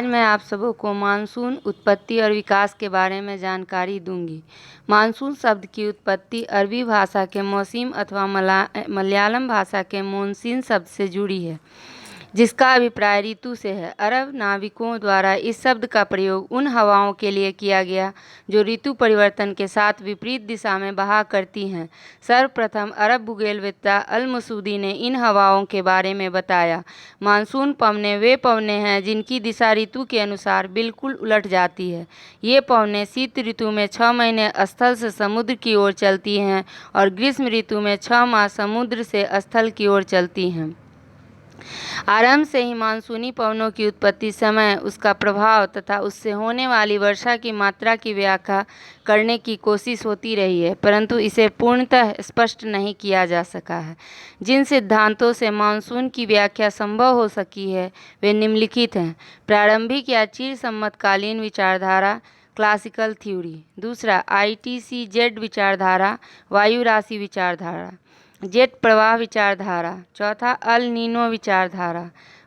आज मैं आप सबों को मानसून उत्पत्ति और विकास के बारे में जानकारी दूंगी। मानसून शब्द की उत्पत्ति अरबी भाषा के मौसम अथवा मलयालम भाषा के मॉनसून शब्द से जुड़ी है, जिसका अभिप्राय ऋतु से है। अरब नाविकों द्वारा इस शब्द का प्रयोग उन हवाओं के लिए किया गया जो ऋतु परिवर्तन के साथ विपरीत दिशा में बहा करती हैं। सर्वप्रथम अरब भूगोलवेत्ता अल मसूदी ने इन हवाओं के बारे में बताया। मानसून पवनें वे पवनें हैं जिनकी दिशा ऋतु के अनुसार बिल्कुल उलट जाती है। ये पवनें शीत ऋतु में 6 महीने स्थल से समुद्र की ओर चलती हैं और ग्रीष्म ऋतु में 6 माह समुद्र से स्थल की ओर चलती हैं। आरंभ से ही मानसूनी पवनों की उत्पत्ति समय, उसका प्रभाव तथा उससे होने वाली वर्षा की मात्रा की व्याख्या करने की कोशिश होती रही है, परंतु इसे पूर्णतः स्पष्ट नहीं किया जा सका है। जिन सिद्धांतों से मानसून की व्याख्या संभव हो सकी है वे निम्नलिखित हैं। प्रारंभिक या चिरसम्मतकालीन विचारधारा, क्लासिकल थ्योरी। दूसरा, ITCZ विचारधारा, वायु राशि विचारधारा। जेट प्रवाह विचारधारा। चौथा, अल नीनो विचारधारा।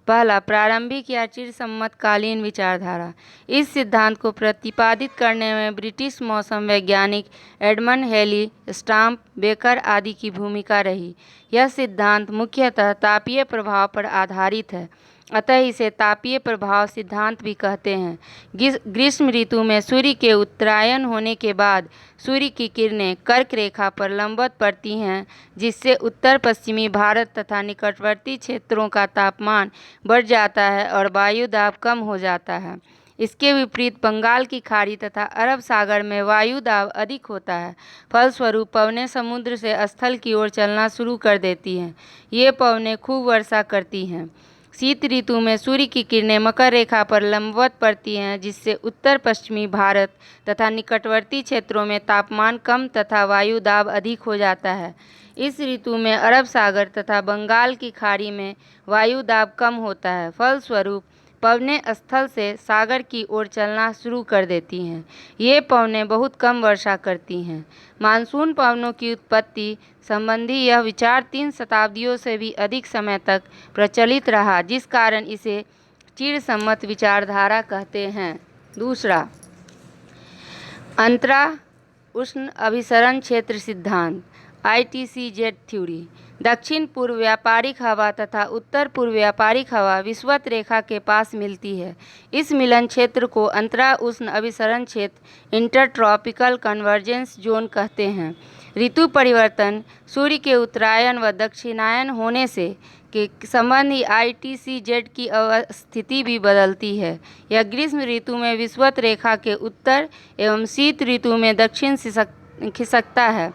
पहला, प्रारंभिक या चिरसम्मतकालीन विचारधारा। इस सिद्धांत को प्रतिपादित करने में ब्रिटिश मौसम वैज्ञानिक एडमंड हेली, स्टॉर्म बेकर आदि की भूमिका रही। यह सिद्धांत मुख्यतः तापीय प्रभाव पर आधारित है, अतः इसे तापीय प्रभाव सिद्धांत भी कहते हैं। ग्रीष्म ऋतु में सूर्य के उत्तरायण होने के बाद सूर्य की किरणें कर्क रेखा पर लंबवत पड़ती हैं, जिससे उत्तर पश्चिमी भारत तथा निकटवर्ती क्षेत्रों का तापमान बढ़ जाता है और वायु दाब कम हो जाता है। इसके विपरीत बंगाल की खाड़ी तथा अरब सागर में वायु दाब अधिक होता है। फलस्वरूप पवनें समुद्र से स्थल की ओर चलना शुरू कर देती हैं। ये पवनें खूब वर्षा करती हैं। शीत ऋतु में सूर्य की किरणें मकर रेखा पर लंबवत पड़ती हैं, जिससे उत्तर पश्चिमी भारत तथा निकटवर्ती क्षेत्रों में तापमान कम तथा वायु दाब अधिक हो जाता है। इस ऋतु में अरब सागर तथा बंगाल की खाड़ी में वायु दाब कम होता है। फलस्वरूप पवनें स्थल से सागर की ओर चलना शुरू कर देती हैं। ये पवनें बहुत कम वर्षा करती हैं। मानसून पवनों की उत्पत्ति संबंधी यह विचार 3 शताब्दियों से भी अधिक समय तक प्रचलित रहा, जिस कारण इसे चिरसम्मत विचारधारा कहते हैं। दूसरा, अंतरा उष्ण अभिसरण क्षेत्र सिद्धांत, ITCZ थ्योरी। दक्षिण पूर्व व्यापारिक हवा तथा उत्तर पूर्व व्यापारिक हवा विषुवत रेखा के पास मिलती है। इस मिलन क्षेत्र को अंतरा उष्ण अभिसरण क्षेत्र, इंटरट्रॉपिकल कन्वर्जेंस जोन कहते हैं। ऋतु परिवर्तन, सूर्य के उत्तरायण व दक्षिणायन होने से के संबंधी ITCZ की अवस्थिति भी बदलती है। यह ग्रीष्म ऋतु में विषुवत रेखा के उत्तर एवं शीत ऋतु में दक्षिण खिसकता है।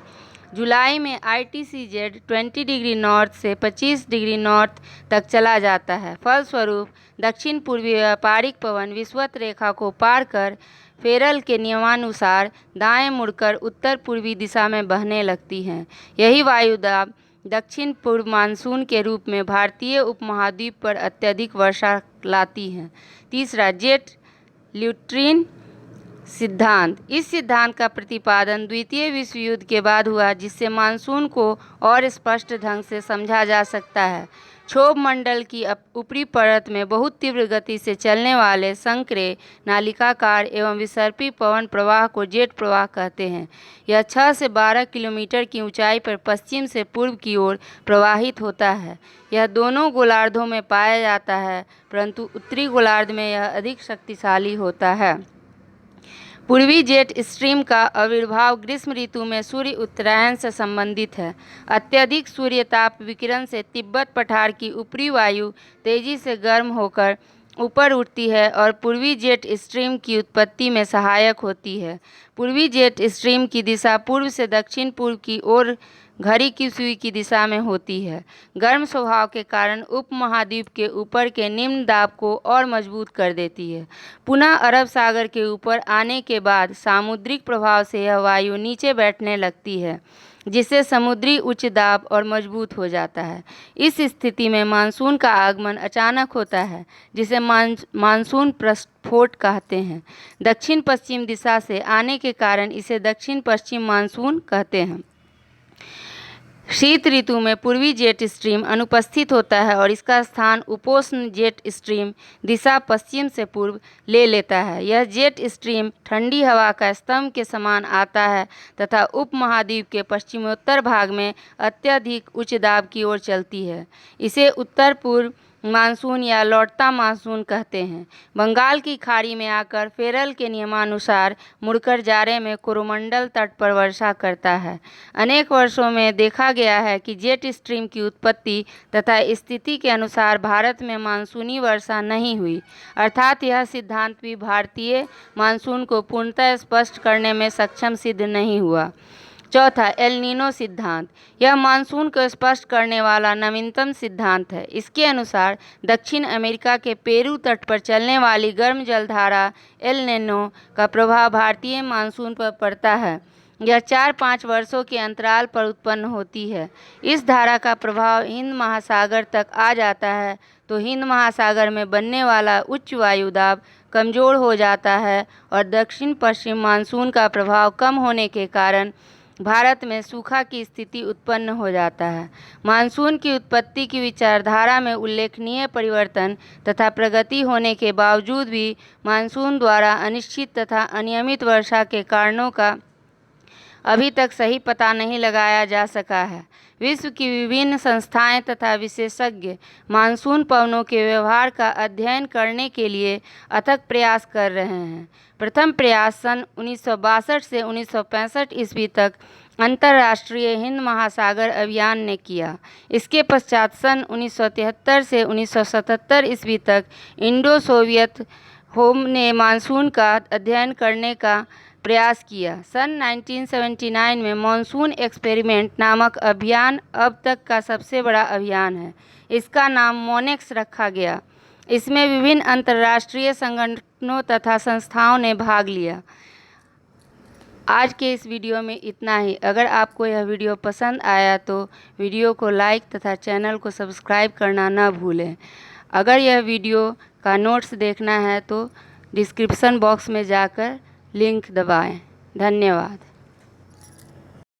जुलाई में ITCZ 20 डिग्री नॉर्थ से 25 डिग्री नॉर्थ तक चला जाता है। फलस्वरूप दक्षिण पूर्वी व्यापारिक पवन विषुवत रेखा को पार कर फेरल के नियमानुसार दाएं मुड़कर उत्तर पूर्वी दिशा में बहने लगती हैं। यही वायुदाब दक्षिण पूर्व मानसून के रूप में भारतीय उपमहाद्वीप पर अत्यधिक वर्षा लाती हैं। तीसरा, जेट ल्यूट्रिन सिद्धांत। इस सिद्धांत का प्रतिपादन द्वितीय विश्व युद्ध के बाद हुआ, जिससे मानसून को और स्पष्ट ढंग से समझा जा सकता है। क्षोभ मंडल की ऊपरी परत में बहुत तीव्र गति से चलने वाले संकरे, नालिकाकार एवं विसर्पी पवन प्रवाह को जेट प्रवाह कहते हैं। यह 6 से 12 किलोमीटर की ऊंचाई पर पश्चिम से पूर्व की ओर प्रवाहित होता है। यह दोनों गोलार्धों में पाया जाता है, परंतु उत्तरी गोलार्ध में यह अधिक शक्तिशाली होता है। पूर्वी जेट स्ट्रीम का आविर्भाव ग्रीष्म ऋतु में सूर्य उत्तरायण से संबंधित है। अत्यधिक सूर्य ताप विकिरण से तिब्बत पठार की ऊपरी वायु तेजी से गर्म होकर ऊपर उठती है और पूर्वी जेट स्ट्रीम की उत्पत्ति में सहायक होती है। पूर्वी जेट स्ट्रीम की दिशा पूर्व से दक्षिण पूर्व की ओर घड़ी की सुई की दिशा में होती है। गर्म स्वभाव के कारण उपमहाद्वीप के ऊपर के निम्न दाब को और मजबूत कर देती है। पुनः अरब सागर के ऊपर आने के बाद सामुद्रिक प्रभाव से यह वायु नीचे बैठने लगती है, जिससे समुद्री उच्च दाब और मजबूत हो जाता है। इस स्थिति में मानसून का आगमन अचानक होता है, जिसे मानसून प्रस्फोट कहते हैं। दक्षिण पश्चिम दिशा से आने के कारण इसे दक्षिण पश्चिम मानसून कहते हैं। शीत ऋतु में पूर्वी जेट स्ट्रीम अनुपस्थित होता है और इसका स्थान उपोष्ण जेट स्ट्रीम दिशा पश्चिम से पूर्व ले लेता है। यह जेट स्ट्रीम ठंडी हवा का स्तंभ के समान आता है तथा उपमहाद्वीप के पश्चिमोत्तर भाग में अत्यधिक उच्च दाब की ओर चलती है। इसे उत्तर पूर्व मानसून या लौटता मानसून कहते हैं। बंगाल की खाड़ी में आकर फेरल के नियमानुसार मुड़कर जाड़े में कोरोमंडल तट पर वर्षा करता है। अनेक वर्षों में देखा गया है कि जेट स्ट्रीम की उत्पत्ति तथा स्थिति के अनुसार भारत में मानसूनी वर्षा नहीं हुई, अर्थात यह सिद्धांत भी भारतीय मानसून को पूर्णतः स्पष्ट करने में सक्षम सिद्ध नहीं हुआ। चौथा, एल नीनो सिद्धांत। यह मानसून को स्पष्ट करने वाला नवीनतम सिद्धांत है। इसके अनुसार दक्षिण अमेरिका के पेरू तट पर चलने वाली गर्म जलधारा एल नीनो का प्रभाव भारतीय मानसून पर पड़ता है। यह 4-5 वर्षों के अंतराल पर उत्पन्न होती है। इस धारा का प्रभाव हिंद महासागर तक आ जाता है तो हिंद महासागर में बनने वाला उच्च वायु दाब कमज़ोर हो जाता है और दक्षिण पश्चिम मानसून का प्रभाव कम होने के कारण भारत में सूखा की स्थिति उत्पन्न हो जाता है। मानसून की उत्पत्ति की विचारधारा में उल्लेखनीय परिवर्तन तथा प्रगति होने के बावजूद भी मानसून द्वारा अनिश्चित तथा अनियमित वर्षा के कारणों का अभी तक सही पता नहीं लगाया जा सका है। विश्व की विभिन्न संस्थाएं तथा विशेषज्ञ मानसून पवनों के व्यवहार का अध्ययन करने के लिए अथक प्रयास कर रहे हैं। प्रथम प्रयास सन 1962 से 1965 ईस्वी तक अंतर्राष्ट्रीय हिंद महासागर अभियान ने किया। इसके पश्चात सन 1973 से 1977 ईस्वी तक इंडो सोवियत होम ने मानसून का अध्ययन करने का प्रयास किया। सन 1979 में मानसून एक्सपेरिमेंट नामक अभियान अब तक का सबसे बड़ा अभियान है। इसका नाम मोनेक्स रखा गया। इसमें विभिन्न अंतर्राष्ट्रीय संगठनों तथा संस्थाओं ने भाग लिया। आज के इस वीडियो में इतना ही। अगर आपको यह वीडियो पसंद आया तो वीडियो को लाइक तथा चैनल को सब्सक्राइब करना न भूलें। अगर यह वीडियो का नोट्स देखना है तो डिस्क्रिप्शन बॉक्स में जाकर लिंक दबाएं। धन्यवाद।